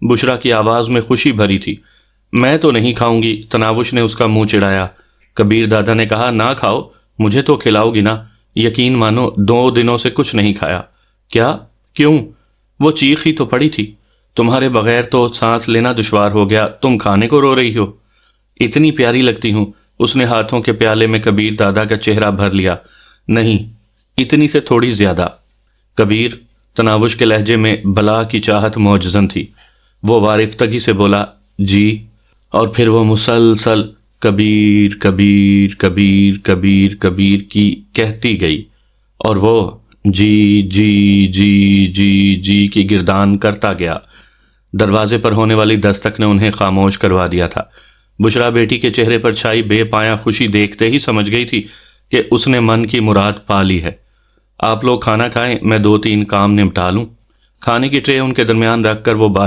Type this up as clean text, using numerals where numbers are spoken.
بشرا کی آواز میں خوشی بھری تھی۔ میں تو نہیں کھاؤں گی، تناوش نے اس کا منہ چڑھایا۔ کبیر دادا نے کہا، نہ کھاؤ، مجھے تو کھلاؤ گی نا؟ یقین مانو 2 دنوں سے کچھ نہیں کھایا۔ کیا؟ کیوں؟ وہ چیخ ہی تو پڑی تھی۔ تمہارے بغیر تو سانس لینا دشوار ہو گیا، تم کھانے کو رو رہی ہو؟ اتنی پیاری لگتی ہوں۔ اس نے ہاتھوں کے پیالے میں کبیر دادا کا چہرہ بھر لیا۔ نہیں، اتنی سے تھوڑی زیادہ۔ کبیر، تناوش کے لہجے میں بلا کی چاہت موجزن تھی۔ وہ وارفتگی سے بولا، جی، اور پھر وہ مسلسل کبیر کبیر کبیر کبیر کبیر کی کہتی گئی، اور وہ جی جی جی جی جی کی گردان کرتا گیا۔ دروازے پر ہونے والی دستک نے انہیں خاموش کروا دیا تھا۔ بشرا بیٹی کے چہرے پر چھائی بے پایاں خوشی دیکھتے ہی سمجھ گئی تھی کہ اس نے من کی مراد پا لی ہے۔ آپ لوگ کھانا کھائیں، میں 2-3 کام نمٹا لوں۔ کھانے کی ٹرے ان کے درمیان رکھ کر وہ باہر